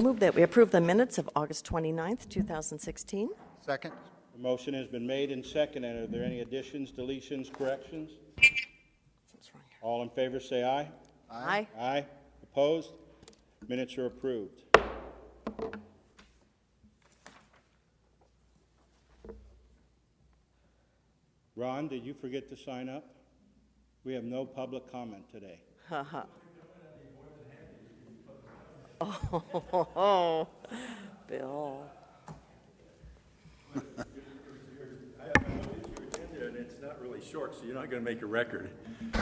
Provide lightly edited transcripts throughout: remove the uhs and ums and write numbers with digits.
move that we approve the minutes of August 29th, 2016. Second. The motion has been made and seconded. Are there any additions, deletions, corrections? All in favor say aye. Aye. Aye. Opposed? Minutes are approved. Ron, did you forget to sign up? We have no public comment today. Oh, Bill. And it's not really short, so you're not going to make a record.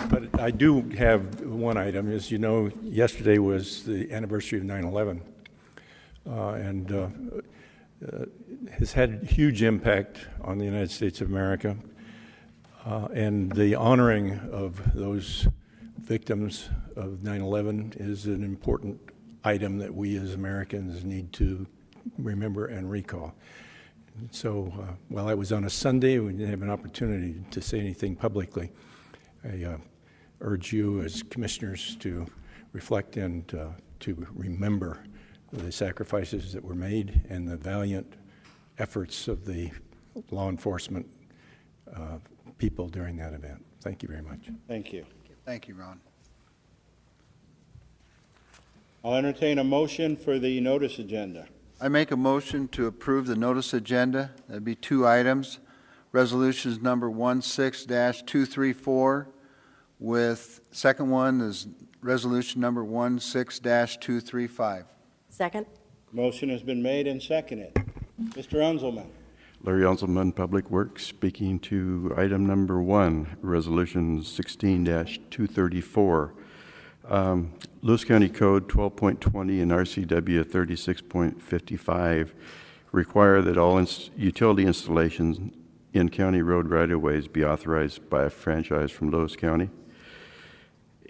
But I do have one item. As you know, yesterday was the anniversary of 9/11, and has had huge impact on the United States of America. And the honoring of those victims of 9/11 is an important item that we as Americans need to remember and recall. So while I was on a Sunday, we didn't have an opportunity to say anything publicly. I urge you as commissioners to reflect and to remember the sacrifices that were made and the valiant efforts of the law enforcement people during that event. Thank you very much. Thank you. Thank you, Ron. I'll entertain a motion for the notice agenda. I make a motion to approve the notice agenda. That'd be two items. Resolutions number 16-234 with second one is resolution number 16-235. Second. Motion has been made and seconded. Mr. Unzelman. Larry Unzelman, Public Works, speaking to item number 1, Resolution 16-234. Lewis County Code 12.20 and RCW 36.55 require that all utility installations in county road right-of-ways be authorized by a franchise from Lewis County.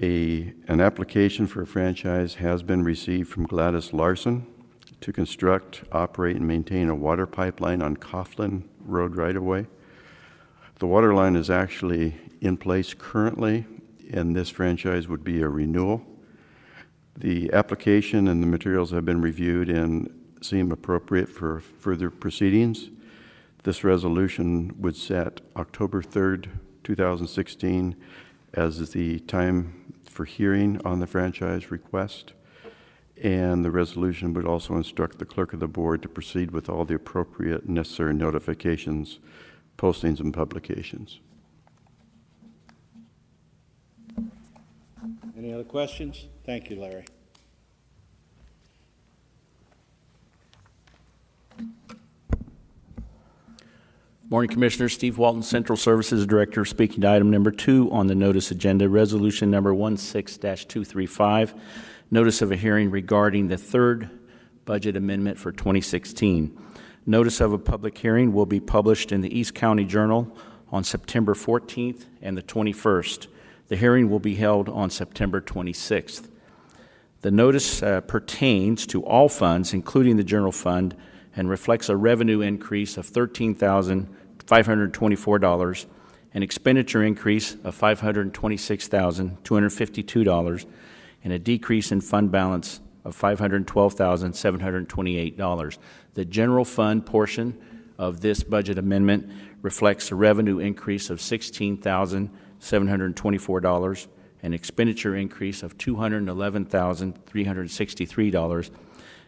An application for a franchise has been received from Gladys Larson to construct, operate, and maintain a water pipeline on Coughlin Road right-of-way. The water line is actually in place currently, and this franchise would be a renewal. The application and the materials have been reviewed and seem appropriate for further proceedings. This resolution would set October 3rd, 2016 as the time for hearing on the franchise request. And the resolution would also instruct the clerk of the board to proceed with all the appropriate necessary notifications, postings, and publications. Any other questions? Thank you, Larry. Morning, Commissioners. Steve Walton, Central Services Director, speaking to item number 2 on the notice agenda, resolution number 16-235, notice of a hearing regarding the third budget amendment for 2016. Notice of a public hearing will be published in the East County Journal on September 14th and the 21st. The hearing will be held on September 26th. The notice pertains to all funds, including the general fund, and reflects a revenue increase of $13,524, an expenditure increase of $526,252, and a decrease in fund balance of $512,728. The general fund portion of this budget amendment reflects a revenue increase of $16,724, an expenditure increase of $211,363,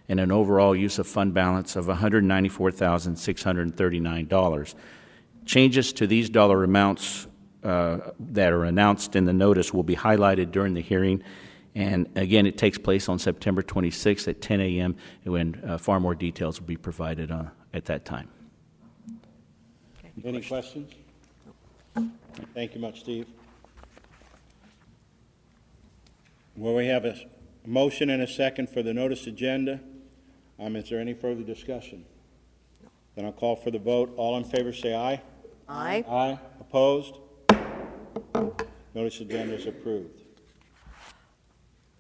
and an overall use of fund balance of $194,639. Changes to these dollar amounts that are announced in the notice will be highlighted during the hearing. And again, it takes place on September 26th at 10 a.m. when far more details will be provided at that time. Any questions? Thank you much, Steve. Well, we have a motion and a second for the notice agenda. Is there any further discussion? Then I'll call for the vote. All in favor say aye. Aye. Aye. Opposed? Notice agenda is approved.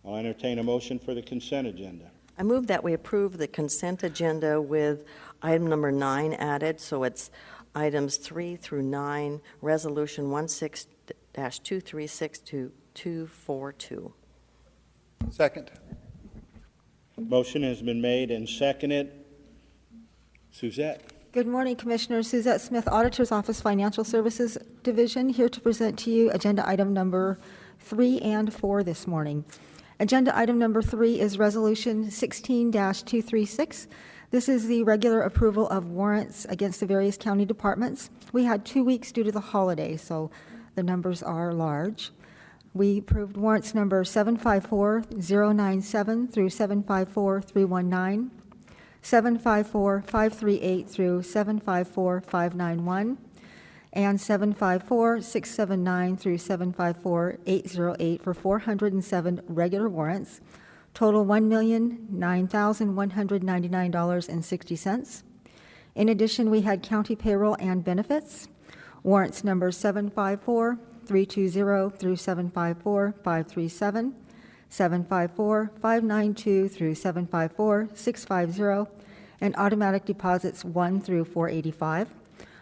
I'll entertain a motion for the consent agenda. I move that we approve the consent agenda with item number 9 added, so it's items 3 through 9, resolution 16-236 to 242. Second. Motion has been made and seconded. Suzette? Good morning, Commissioner. Suzette Smith, Auditor's Office, Financial Services Division, here to present to you agenda item number 3 and 4 this morning. Agenda item number 3 is Resolution 16-236. This is the regular approval of warrants against the various county departments. We had 2 weeks due to the holiday, so the numbers are large. We approved warrants number 754-097 through 754-319, 754-538 through 754-591, and 754-679 through 754-808 for 407 regular warrants, total $1,009,199.60. In addition, we had county payroll and benefits, warrants numbers 754-320 through 754-537, 754-592 through 754-650, and automatic deposits 1 through 485,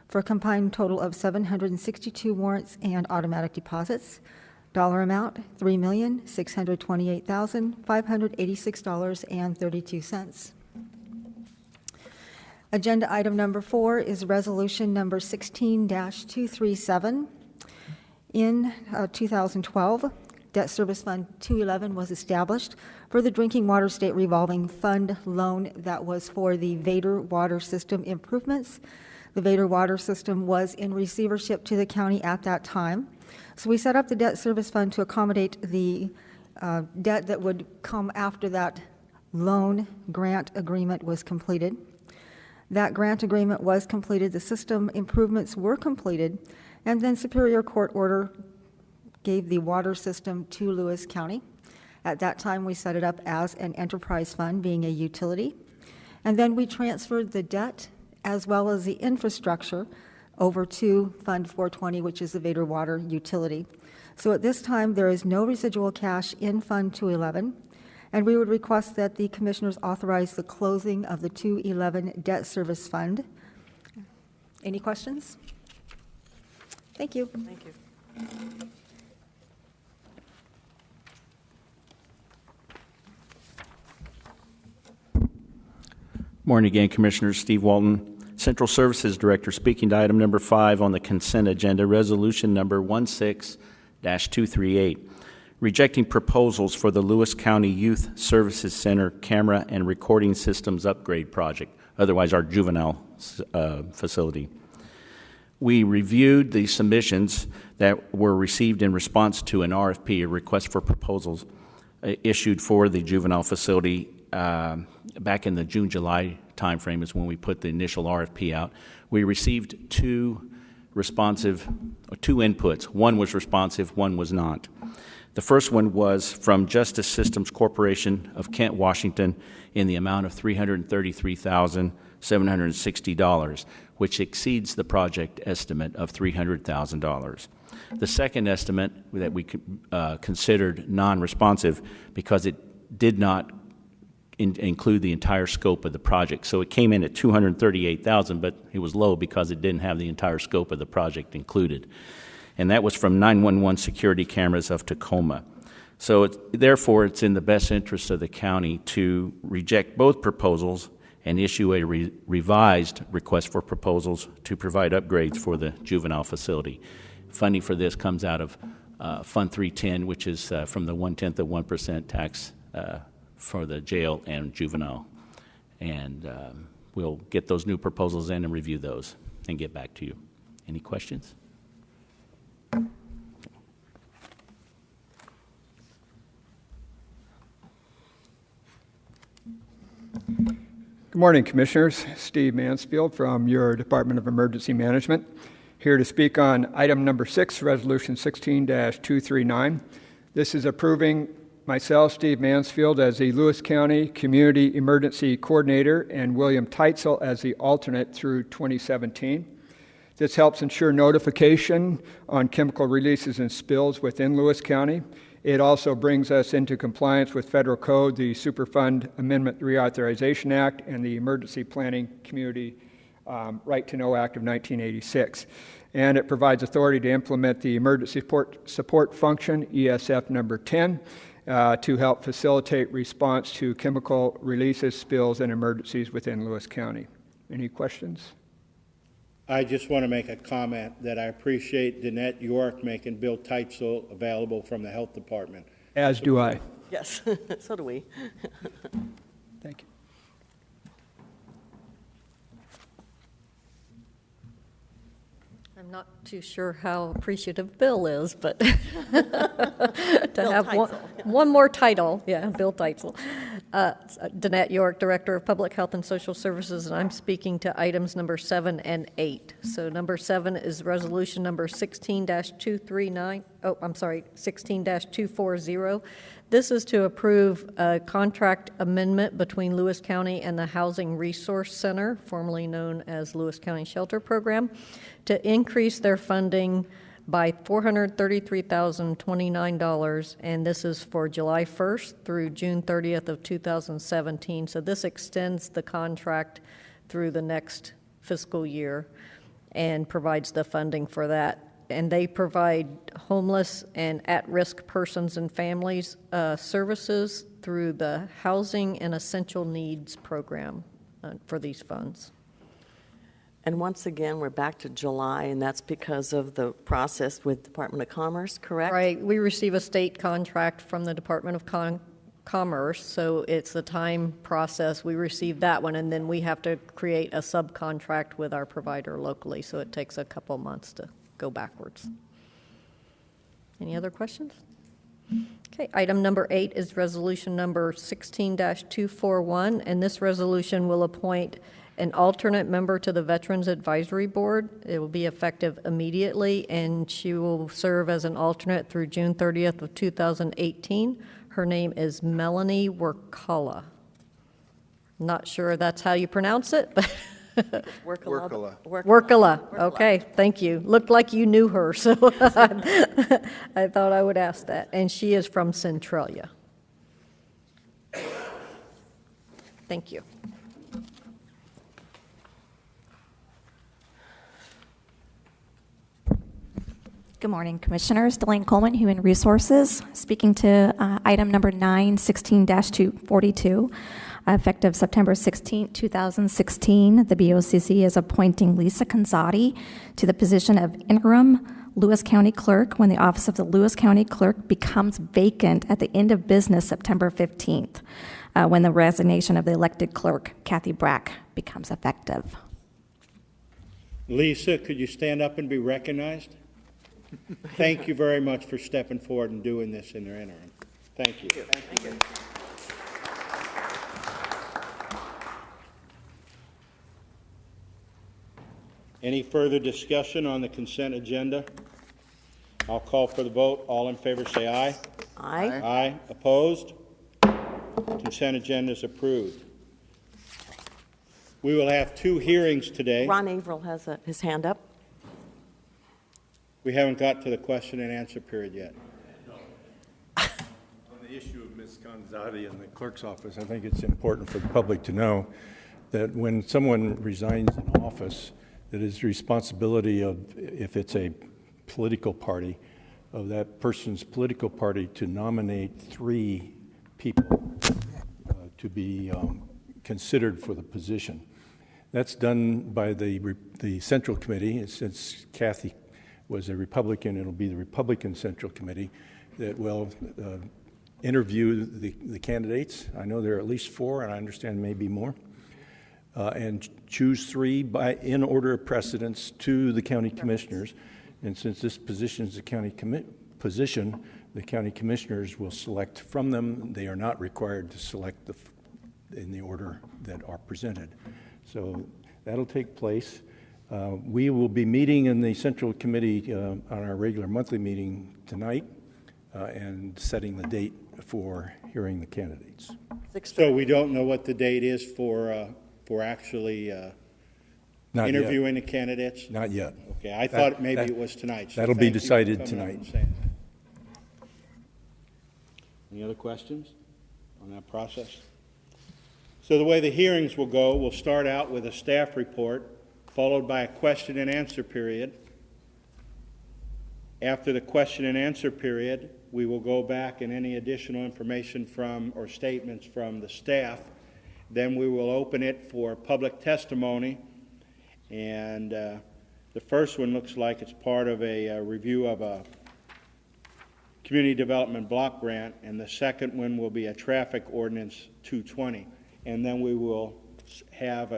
for a combined total of 762 warrants and automatic deposits. Dollar amount, $3,628,586.32. Agenda item number 4 is resolution number 16-237. In 2012, Debt Service Fund 211 was established for the Drinking Water State Revolving Fund loan that was for the Vader Water System improvements. The Vader Water System was in receivership to the county at that time. So we set up the Debt Service Fund to accommodate the debt that would come after that loan grant agreement was completed. That grant agreement was completed, the system improvements were completed, and then Superior Court order gave the water system to Lewis County. At that time, we set it up as an enterprise fund, being a utility. And then we transferred the debt as well as the infrastructure over to Fund 420, which is the Vader Water Utility. So at this time, there is no residual cash in Fund 211, and we would request that the Commissioners authorize the closing of the 211 Debt Service Fund. Any questions? Thank you. Thank you. Morning again, Commissioners. Steve Walton, Central Services Director, speaking to item number 5 on the consent agenda, resolution number 16-238, rejecting proposals for the Lewis County Youth Services Center camera and recording systems upgrade project, otherwise our juvenile facility. We reviewed the submissions that were received in response to an RFP, a request for proposals, issued for the juvenile facility back in the June-July timeframe is when we put the initial RFP out. We received two inputs. One was responsive, one was not. The first one was from Justice Systems Corporation of Kent, Washington, in the amount of $333,760, which exceeds the project estimate of $300,000. The second estimate that we considered non-responsive because it did not include the entire scope of the project. So it came in at $238,000, but it was low because it didn't have the entire scope of the project included. And that was from 911 security cameras of Tacoma. So therefore, it's in the best interest of the county to reject both proposals and issue a revised request for proposals to provide upgrades for the juvenile facility. Funding for this comes out of Fund 310, which is from the 0.1% tax for the jail and juvenile. And we'll get those new proposals in and review those and get back to you. Any questions? Good morning, Commissioners. Steve Mansfield from your Department of Emergency Management, here to speak on item number 6, Resolution 16-239. This is approving myself, Steve Mansfield, as the Lewis County Community Emergency Coordinator and William Teitzel as the alternate through 2017. This helps ensure notification on chemical releases and spills within Lewis County. It also brings us into compliance with federal code, the Superfund Amendment Reauthorization Act, and the Emergency Planning Community Right to Know Act of 1986. And it provides authority to implement the Emergency Support Function, ESF number 10, to help facilitate response to chemical releases, spills, and emergencies within Lewis County. Any questions? I just want to make a comment that I appreciate Danette York making Bill Teitzel available from the Health Department. As do I. Yes, so do we. Thank you. I'm not too sure how appreciative Bill is, but to Bill have one more title, yeah, Bill Teitzel. Danette York, Director of Public Health and Social Services, and I'm speaking to items number 7 and 8. So number 7 is resolution number 16-239, 16-240. This is to approve a contract amendment between Lewis County and the Housing Resource Center, formerly known as Lewis County Shelter Program, to increase their funding by $433,029, and this is for July 1st through June 30th of 2017. So this extends the contract through the next fiscal year and provides the funding for that. And they provide homeless and at-risk persons and families services through the Housing and Essential Needs Program for these funds. And once again, we're back to July, and that's because of the process with Department of Commerce, correct? Right. We receive a state contract from the Department of Commerce, so it's a time process. We receive that one, and then we have to create a subcontract with our provider locally, so it takes a couple months to go backwards. Any other questions? Okay, item number 8 is resolution number 16-241, and this resolution will appoint an alternate member to the Veterans Advisory Board. It will be effective immediately, and she will serve as an alternate through June 30th of 2018. Her name is Melanie Workala. Not sure that's how you pronounce it, but Workala. Workala. Okay, thank you. Looked like you knew her, so I thought I would ask that. And she is from Centralia. Thank you. Good morning, Commissioners. Delane Coleman, Human Resources, speaking to item number 9, 16-242. Effective September 16, 2016, the BOCC is appointing Lisa Canzati to the position of interim Lewis County Clerk when the office of the Lewis County Clerk becomes vacant at the end of business September 15th, when the resignation of the elected clerk, Kathy Brack, becomes effective. Lisa, could you stand up and be recognized? Thank you very much for stepping forward and doing this in their interim. Thank you. Thank you. Any further discussion on the consent agenda? I'll call for the vote. All in favor say aye. Aye. Aye. Opposed? Consent agenda is approved. We will have 2 hearings today. Ron Averill has his hand up. We haven't got to the question and answer period yet. On the issue of Ms. Canzati and the clerk's office, I think it's important for the public to know that when someone resigns in office, it is the responsibility of, if it's a political party, of that person's political party to nominate 3 people to be considered for the position. That's done by the Central Committee. Since Kathy was a Republican, it'll be the Republican Central Committee that will interview the candidates. I know there are at least 4, and I understand maybe more, and choose 3 in order of precedence to the county commissioners. And since this position is a county position, the county commissioners will select from them. They are not required to select in the order that are presented. So that'll take place. We will be meeting in the Central Committee on our regular monthly meeting tonight and setting the date for hearing the candidates. So we don't know what the date is for actually interviewing the candidates? Not yet. Okay, I thought maybe it was tonight. So That'll be decided tonight. Any other questions on that process? So the way the hearings will go, we'll start out with a staff report, followed by a question and answer period. After the question and answer period, we will go back and any additional information from or statements from the staff. Then we will open it for public testimony. And the first one looks like it's part of a review of a community development block grant, and the second one will be a traffic ordinance 220. And then we will have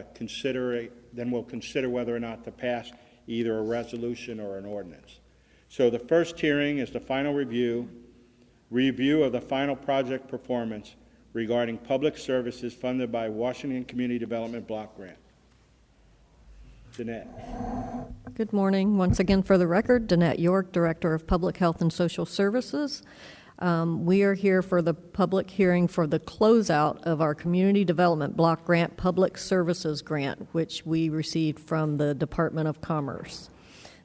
then we'll consider whether or not to pass either a resolution or an ordinance. So the first hearing is the final review of the final project performance regarding public services funded by Washington Community Development Block Grant. Danette. Good morning. Once again, for the record, Danette York, Director of Public Health and Social Services. We are here for the public hearing for the closeout of our Community Development Block Grant Public Services Grant, which we received from the Department of Commerce.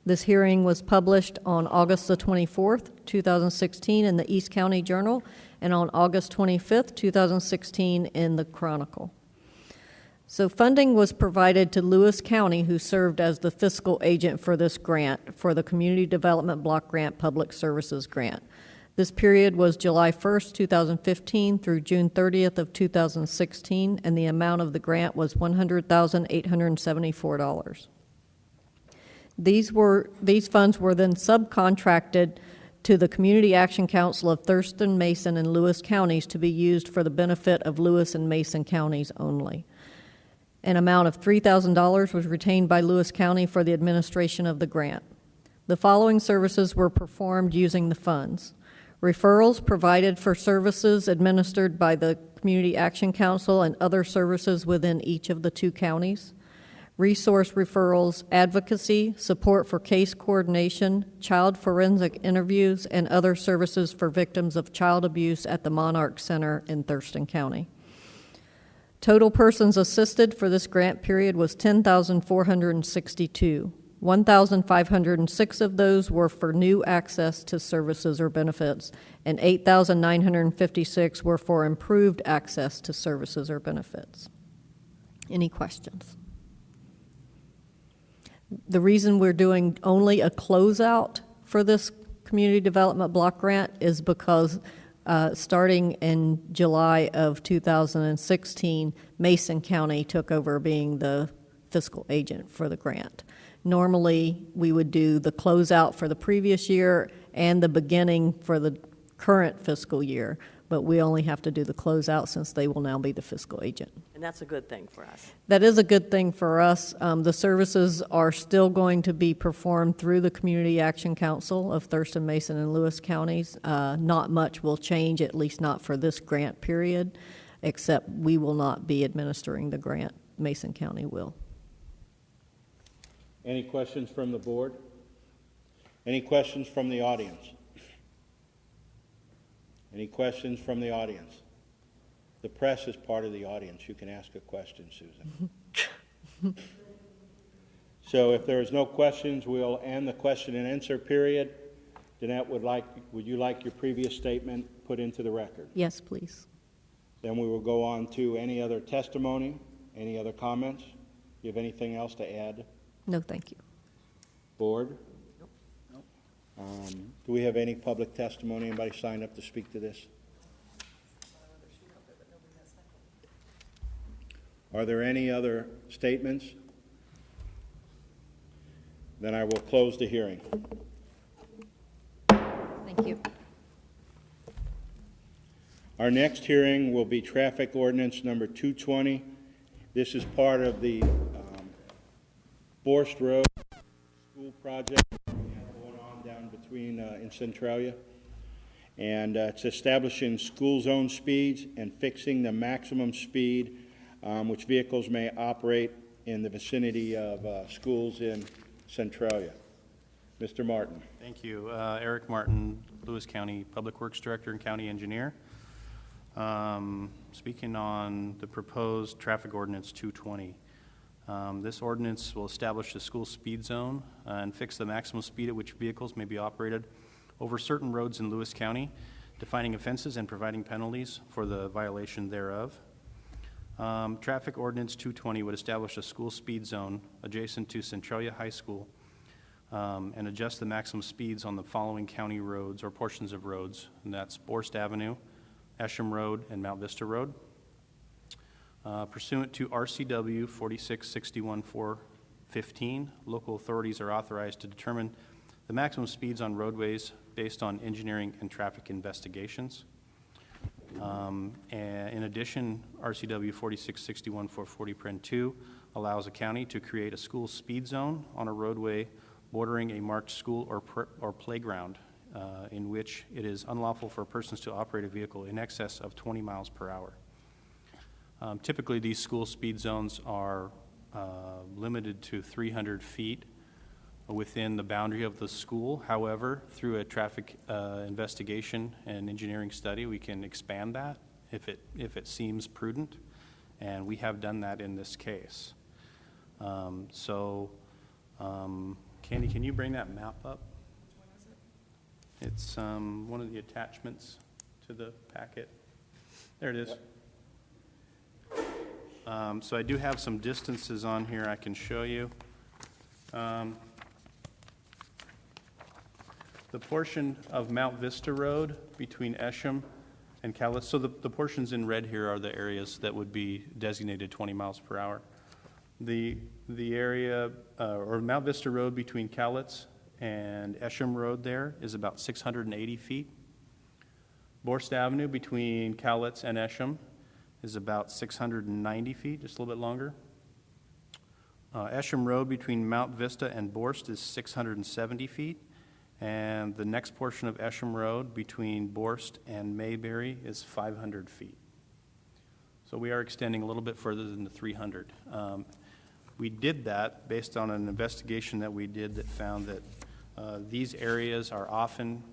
This hearing was published on August the 24th, 2016 in the East County Journal and on August 25th, 2016 in the Chronicle. So funding was provided to Lewis County, who served as the fiscal agent for this grant, for the Community Development Block Grant Public Services Grant. This period was July 1st, 2015 through June 30th of 2016, and the amount of the grant was $100,874. These funds were then subcontracted to the Community Action Council of Thurston, Mason, and Lewis counties to be used for the benefit of Lewis and Mason counties only. An amount of $3,000 was retained by Lewis County for the administration of the grant. The following services were performed using the funds: referrals provided for services administered by the Community Action Council and other services within each of the two counties, resource referrals, advocacy, support for case coordination, child forensic interviews, and other services for victims of child abuse at the Monarch Center in Thurston County. Total persons assisted for this grant period was 10,462. 1,506 of those were for new access to services or benefits, and 8,956 were for improved access to services or benefits. Any questions? The reason we're doing only a closeout for this community development block grant is because starting in July of 2016, Mason County took over being the fiscal agent for the grant. Normally, we would do the closeout for the previous year and the beginning for the current fiscal year, but we only have to do the closeout since they will now be the fiscal agent. And that's a good thing for us. That is a good thing for us. The services are still going to be performed through the Community Action Council of Thurston, Mason, and Lewis counties. Not much will change, at least not for this grant period, except we will not be administering the grant. Mason County will. Any questions from the board? Any questions from the audience? Any questions from the audience? The press is part of the audience. You can ask a question, Susan. So if there is no questions, we'll end the question and answer period. Danette, would you like your previous statement put into the record? Yes, please. Then we will go on to any other testimony, any other comments. You have anything else to add? No, thank you. Board? Do we have any public testimony? Anybody signed up to speak to this? Are there any other statements? Then I will close the hearing. Thank you. Our next hearing will be traffic ordinance number 220. This is part of the Forest Road school project going on down between in Centralia. And it's establishing school zone speeds and fixing the maximum speed which vehicles may operate in the vicinity of schools in Centralia. Mr. Martin. Thank you. Eric Martin, Lewis County Public Works Director and County Engineer. Speaking on the proposed traffic ordinance 220. This ordinance will establish a school speed zone and fix the maximum speed at which vehicles may be operated over certain roads in Lewis County, defining offenses and providing penalties for the violation thereof. Traffic ordinance 220 would establish a school speed zone adjacent to Centralia High School and adjust the maximum speeds on the following county roads or portions of roads, and that's Borst Avenue, Esham Road, and Mount Vista Road. Pursuant to RCW 4661-415, local authorities are authorized to determine the maximum speeds on roadways based on engineering and traffic investigations. And in addition, RCW 4661-440-2 allows a county to create a school speed zone on a roadway bordering a marked school or playground in which it is unlawful for persons to operate a vehicle in excess of 20 miles per hour. Typically, these school speed zones are limited to 300 feet within the boundary of the school. However, through a traffic investigation and engineering study, we can expand that if it seems prudent, and we have done that in this case. Candy, can you bring that map up? What is it? It's one of the attachments to the packet. There it is. Yep. So I do have some distances on here I can show you. The portion of Mount Vista Road between Esham and Cowlitz, so the portions in red here are the areas that would be designated 20 miles per hour. The area, or Mount Vista Road between Cowlitz and Esham Road there is about 680 feet. Borst Avenue between Cowlitz and Esham is about 690 feet, just a little bit longer. Esham Road between Mount Vista and Borst is 670 feet. And the next portion of Esham Road between Borst and Mayberry is 500 feet. So we are extending a little bit further than the 300. We did that based on an investigation that we did that found that these areas are often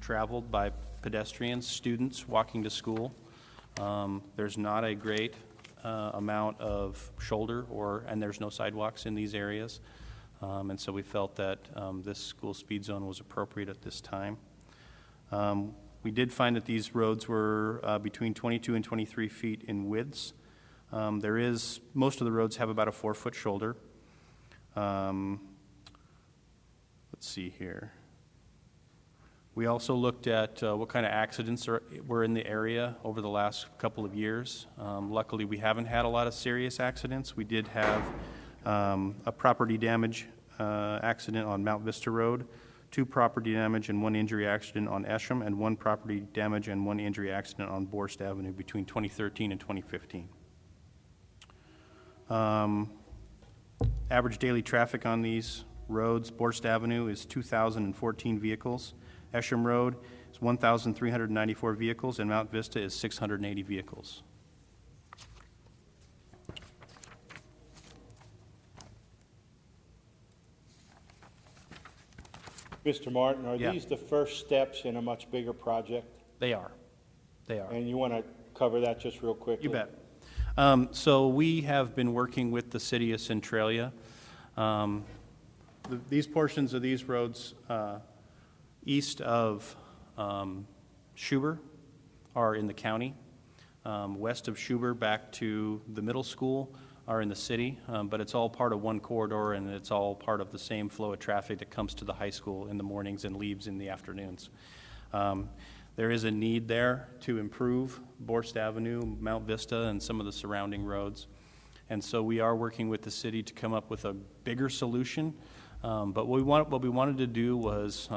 traveled by pedestrians, students walking to school. There's not a great amount of shoulder and there's no sidewalks in these areas. And so we felt that this school speed zone was appropriate at this time. We did find that these roads were between 22 and 23 feet in widths. Most of the roads have about a 4-foot shoulder. Let's see here. We also looked at what kind of accidents were in the area over the last couple of years. Luckily, we haven't had a lot of serious accidents. We did have a property damage accident on Mount Vista Road, 2 property damage and 1 injury accident on Esham, and 1 property damage and 1 injury accident on Borst Avenue between 2013 and 2015. Average daily traffic on these roads, Borst Avenue is 2,014 vehicles. Esham Road is 1,394 vehicles, and Mount Vista is 680 vehicles. Mr. Martin, are Yeah. these the first steps in a much bigger project? They are. They are. And you want to cover that just real quickly? You bet. So we have been working with the city of Centralia. These portions of these roads east of Schuber are in the county. West of Schuber back to the middle school are in the city, but it's all part of one corridor, and it's all part of the same flow of traffic that comes to the high school in the mornings and leaves in the afternoons. There is a need there to improve Borst Avenue, Mount Vista, and some of the surrounding roads. And so we are working with the city to come up with a bigger solution. But what we wanted to do was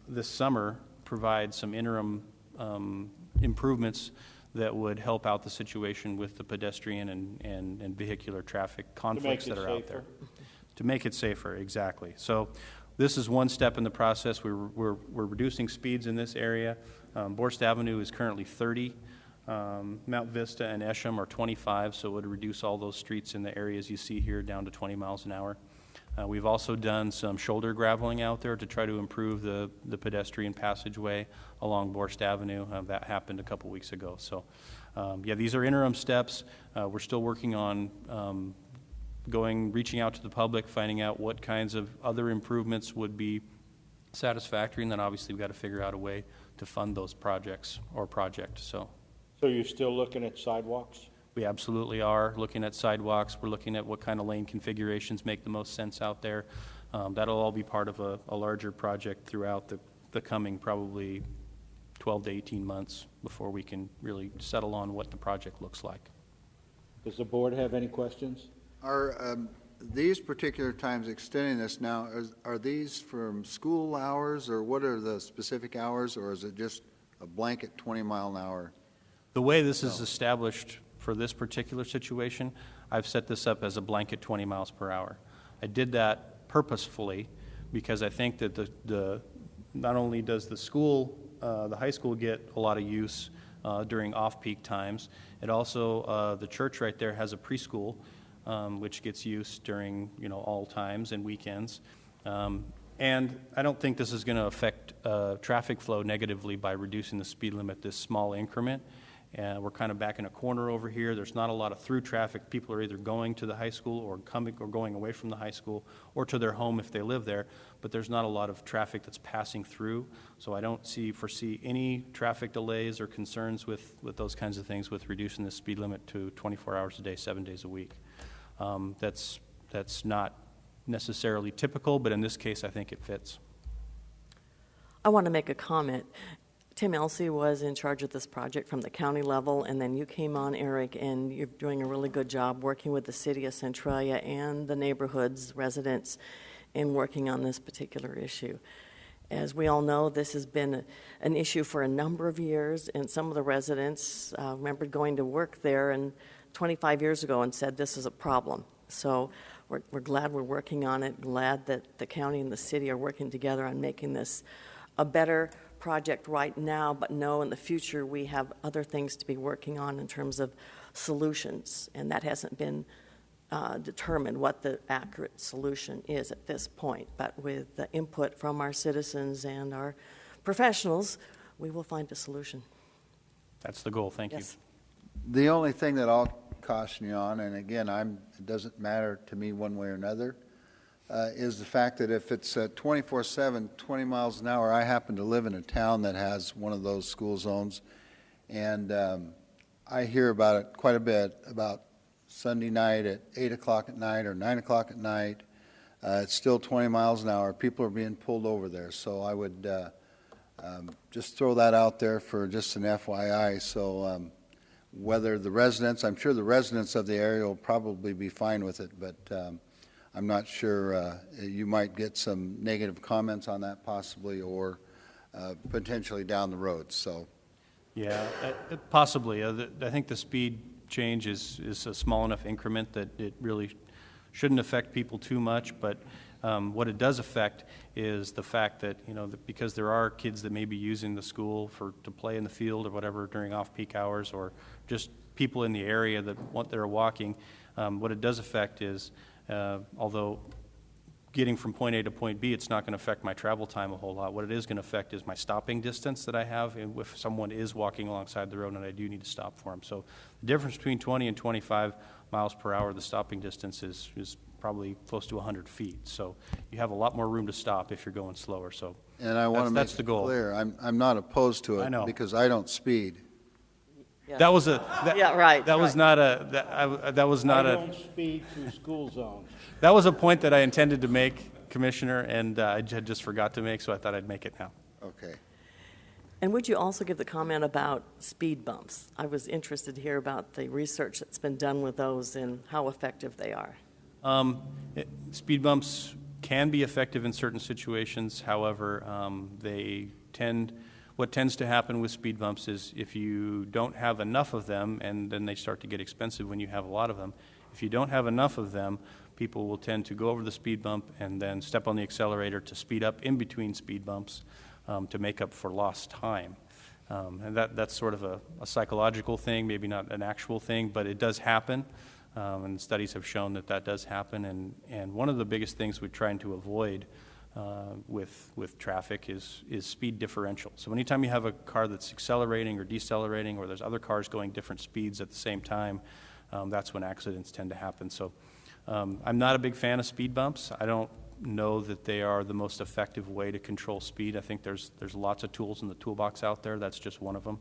this summer provide some interim improvements that would help out the situation with the pedestrian and vehicular traffic conflicts that are out there. To make it safer, exactly. So this is one step in the process. We're reducing speeds in this area. Borst Avenue is currently 30. Mount Vista and Esham are 25, so it would reduce all those streets in the areas you see here down to 20 miles an hour. We've also done some shoulder graveling out there to try to improve the pedestrian passageway along Borst Avenue. That happened a couple weeks ago. So, yeah, these are interim steps. We're still working on reaching out to the public, finding out what kinds of other improvements would be satisfactory, and then obviously we've got to figure out a way to fund those projects or project. So you're still looking at sidewalks? We absolutely are looking at sidewalks. We're looking at what kind of lane configurations make the most sense out there. That'll all be part of a larger project throughout the coming probably 12 to 18 months before we can really settle on what the project looks like. Does the board have any questions? Are these particular times extending this now, are these from school hours, or what are the specific hours, or is it just a blanket 20-mile-an-hour? The way this is established for this particular situation, I've set this up as a blanket 20 miles per hour. I did that purposefully because I think that not only does the high school get a lot of use during off-peak times, it also, the church right there has a preschool, which gets use during, all times and weekends. And I don't think this is going to affect traffic flow negatively by reducing the speed limit this small increment. We're kind of back in a corner over here. There's not a lot of through traffic. People are either going to the high school or going away from the high school or to their home if they live there, but there's not a lot of traffic that's passing through. So I don't foresee any traffic delays or concerns with those kinds of things with reducing the speed limit to 24 hours a day, 7 days a week. That's not necessarily typical, but in this case, I think it fits. I want to make a comment. Tim Elsey was in charge of this project from the county level, and then you came on, Eric, and you're doing a really good job working with the city of Centralia and the neighborhoods, residents, in working on this particular issue. As we all know, this has been an issue for a number of years, and some of the residents remembered going to work there 25 years ago and said this is a problem. So we're glad we're working on it, glad that the county and the city are working together on making this a better project right now, but know in the future we have other things to be working on in terms of solutions, and that hasn't been determined what the accurate solution is at this point. But with the input from our citizens and our professionals, we will find a solution. That's the goal. Thank you. The only thing that I'll caution you on, and again, it doesn't matter to me one way or another, is the fact that if it's 24/7, 20 miles an hour, I happen to live in a town that has one of those school zones, and I hear about it quite a bit, about Sunday night at 8 o'clock at night or 9 o'clock at night. It's still 20 miles an hour. People are being pulled over there, so I would just throw that out there for just an FYI. So whether the residents, I'm sure the residents of the area will probably be fine with it, but I'm not sure. You might get some negative comments on that possibly, or potentially down the road. So, yeah, possibly. I think the speed change is a small enough increment that it really shouldn't affect people too much. But what it does affect is the fact that that because there are kids that may be using the school to play in the field or whatever during off-peak hours, or just people in the area that are walking. What it does affect is, although getting from point A to point B, it's not going to affect my travel time a whole lot. What it is going to affect is my stopping distance that I have if someone is walking alongside the road and I do need to stop for them. So the difference between 20 and 25 miles per hour, the stopping distance is probably close to 100 feet. So you have a lot more room to stop if you're going slower. So and I want to make that's the goal. Clear, I'm not opposed to it. I know. Because I don't speed. Yeah. That was right. That was not I don't speed through school zones. That was a point that I intended to make, Commissioner, and I just forgot to make, so I thought I'd make it now. Okay. And would you also give the comment about speed bumps? I was interested to hear about the research that's been done with those and how effective they are. Speed bumps can be effective in certain situations. However, what tends to happen with speed bumps is if you don't have enough of them, and then they start to get expensive when you have a lot of them. If you don't have enough of them, people will tend to go over the speed bump and then step on the accelerator to speed up in between speed bumps to make up for lost time. And that's sort of a psychological thing, maybe not an actual thing, but it does happen. And studies have shown that does happen. And one of the biggest things we're trying to avoid with traffic is speed differential. So anytime you have a car that's accelerating or decelerating, or there's other cars going different speeds at the same time, that's when accidents tend to happen. So I'm not a big fan of speed bumps. I don't know that they are the most effective way to control speed. I think there's lots of tools in the toolbox out there. That's just one of them.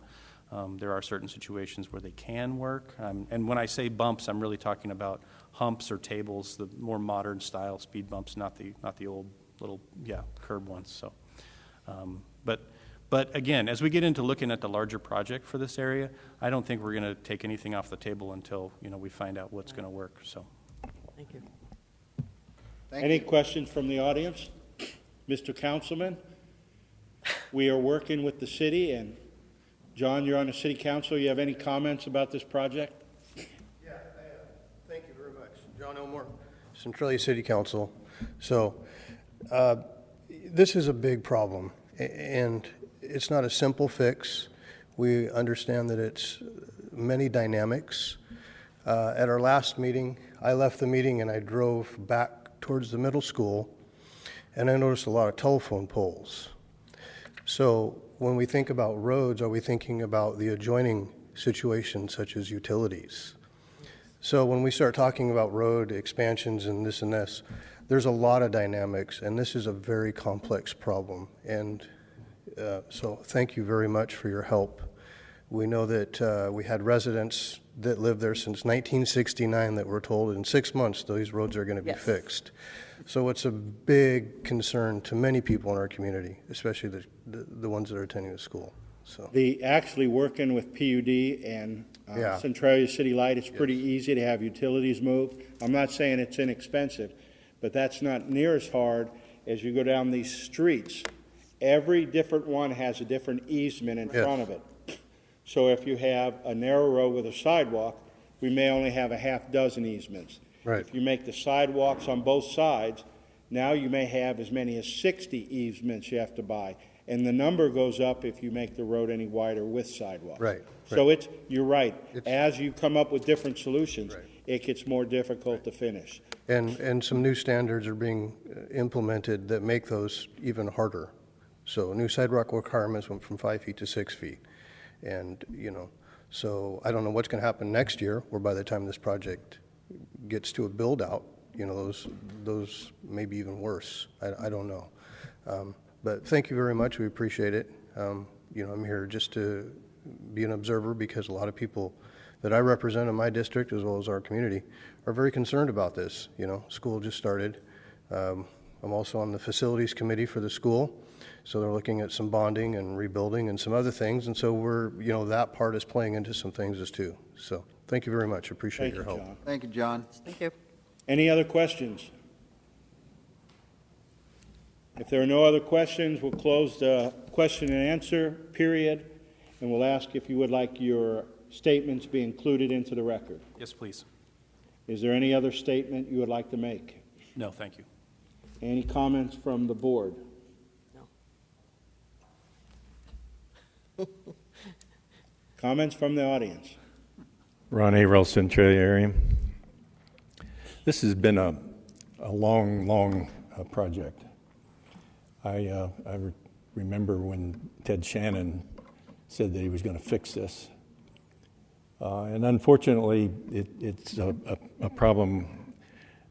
There are certain situations where they can work. And when I say bumps, I'm really talking about humps or tables, the more modern style speed bumps, not the old little, curb ones. So, but again, as we get into looking at the larger project for this area, I don't think we're going to take anything off the table until, we find out what's going to work. So, Thank you. Any questions from the audience? Mr. Councilman, we are working with the city, and John, you're on the city council. You have any comments about this project? Yeah, thank you very much. John Elmore, Centralia City Council. So this is a big problem, and it's not a simple fix. We understand that it's many dynamics. At our last meeting, I left the meeting and I drove back towards the middle school, and I noticed a lot of telephone poles. So when we think about roads, are we thinking about the adjoining situations such as utilities? So when we start talking about road expansions and this, there's a lot of dynamics, and this is a very complex problem. And so thank you very much for your help. We know that we had residents that lived there since 1969 that were told in 6 months these roads are going to be fixed. So it's a big concern to many people in our community, especially the ones that are attending the school. So Actually working with PUD and Centralia City Light, it's pretty easy to have utilities moved. I'm not saying it's inexpensive, but that's not near as hard as you go down these streets. Every different one has a different easement in front of it. So if you have a narrow road with a sidewalk, we may only have a half dozen easements. Right. If you make the sidewalks on both sides, now you may have as many as 60 easements you have to buy. And the number goes up if you make the road any wider with sidewalks. Right. So you're right. As you come up with different solutions, it gets more difficult to finish. and some new standards are being implemented that make those even harder. So new sidewalk requirements went from 5 feet to 6 feet. And, so I don't know what's going to happen next year, or by the time this project gets to a build out, those may be even worse. I don't know. But thank you very much. We appreciate it. I'm here just to be an observer because a lot of people that I represent in my district, as well as our community, are very concerned about this. School just started. I'm also on the facilities committee for the school. So they're looking at some bonding and rebuilding and some other things. And so that part is playing into some things as too. So thank you very much. Appreciate your help. John. Thank you, John. Thank you. Any other questions? If there are no other questions, we'll close the question and answer period, and we'll ask if you would like your statements be included into the record. yes, please. Is there any other statement you would like to make? No, thank you. Any comments from the board? Comments from the audience? Ron Averill, Centralia area. This has been a long project. I remember when Ted Shannon said that he was going to fix this. And unfortunately, it's a problem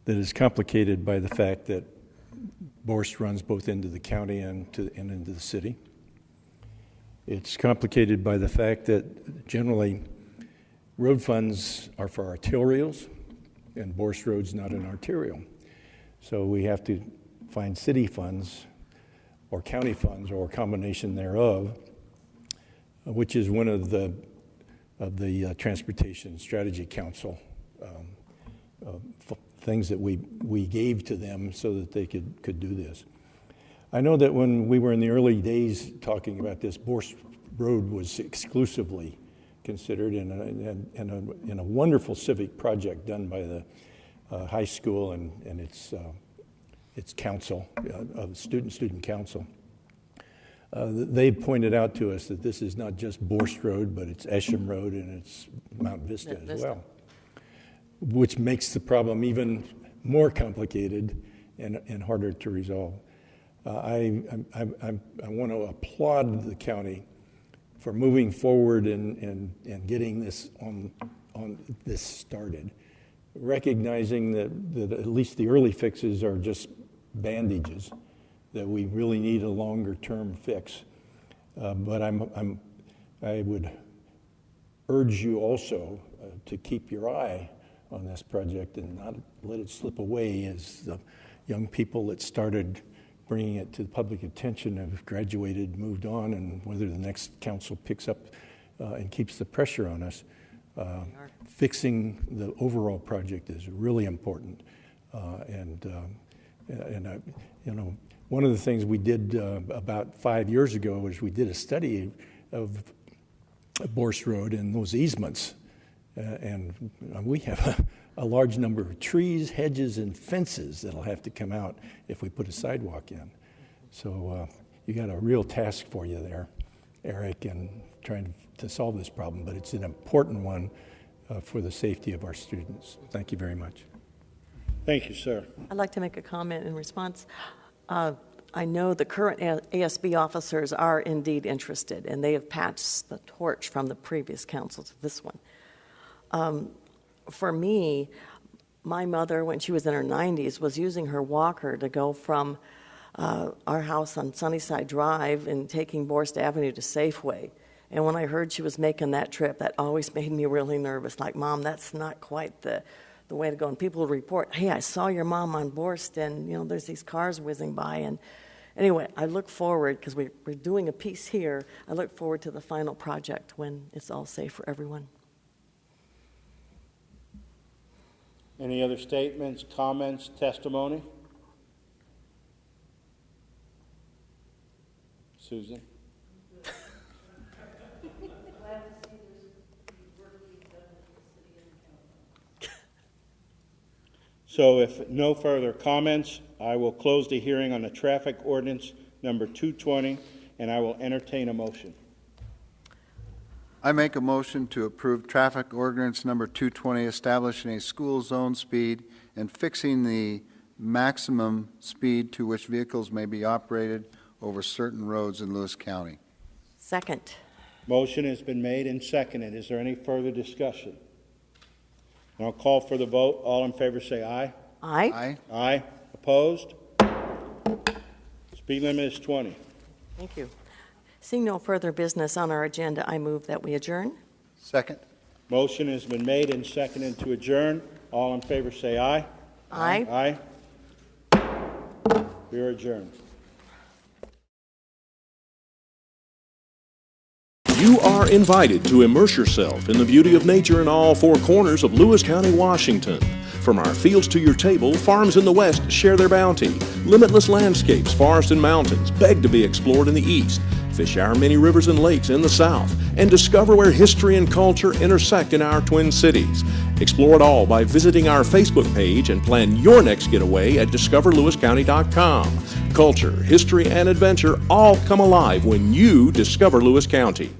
that is complicated by the fact that Borst runs both into the county and into the city. It's complicated by the fact that generally road funds are for arterials, and Borst Road's not an arterial. So we have to find city funds or county funds or a combination thereof, which is one of the Transportation Strategy Council things that we gave to them so that they could do this. I know that when we were in the early days talking about this, Borst Road was exclusively considered in a wonderful civic project done by the high school and its council, student council. They pointed out to us that this is not just Borst Road, but it's Esham Road and it's Mount Vista as well, which makes the problem even more complicated and harder to resolve. I want to applaud the county for moving forward and getting this on this started, recognizing that at least the early fixes are just bandages, that we really need a longer term fix. But I would urge you also to keep your eye on this project and not let it slip away as the young people that started bringing it to the public attention have graduated, moved on, and whether the next council picks up and keeps the pressure on us. Fixing the overall project is really important. You know, one of the things we did about 5 years ago was we did a study of Borst Road and those easements. And we have a large number of trees, hedges, and fences that'll have to come out if we put a sidewalk in. So you got a real task for you there, Eric, in trying to solve this problem, but it's an important one for the safety of our students. Thank you very much. Thank you, sir. I'd like to make a comment in response. I know the current ASB officers are indeed interested, and they have passed the torch from the previous council to this one. For me, my mother, when she was in her 90s, was using her walker to go from our house on Sunnyside Drive and taking Borst Avenue to Safeway. And when I heard she was making that trip, that always made me really nervous. Like, Mom, that's not quite the way to go. And people would report, hey, I saw your mom on Borst, and, you know, there's these cars whizzing by. And anyway, I look forward, because we're doing a piece here, I look forward to the final project when it's all safe for everyone. Any other statements, comments, testimony? Susan? So if no further comments, I will close the hearing on the traffic ordinance number 220, and I will entertain a motion. I make a motion to approve traffic ordinance number 220, establishing a school zone speed and fixing the maximum speed to which vehicles may be operated over certain roads in Lewis County. Second. Motion has been made and seconded. Is there any further discussion? I'll call for the vote. All in favor say aye. Aye. Aye. Aye. Opposed? Speed limit is 20. Thank you. Seeing no further business on our agenda, I move that we adjourn. Second. Motion has been made and seconded to adjourn. All in favor say aye. Aye. Aye. We are adjourned. You are invited to immerse yourself in the beauty of nature in all four corners of Lewis County, Washington. From our fields to your table, farms in the west share their bounty. Limitless landscapes, forests and mountains beg to be explored in the east. Fish our many rivers and lakes in the south, and discover where history and culture intersect in our twin cities. Explore it all by visiting our Facebook page and plan your next getaway at discoverlewiscounty.com. Culture, history, and adventure all come alive when you discover Lewis County.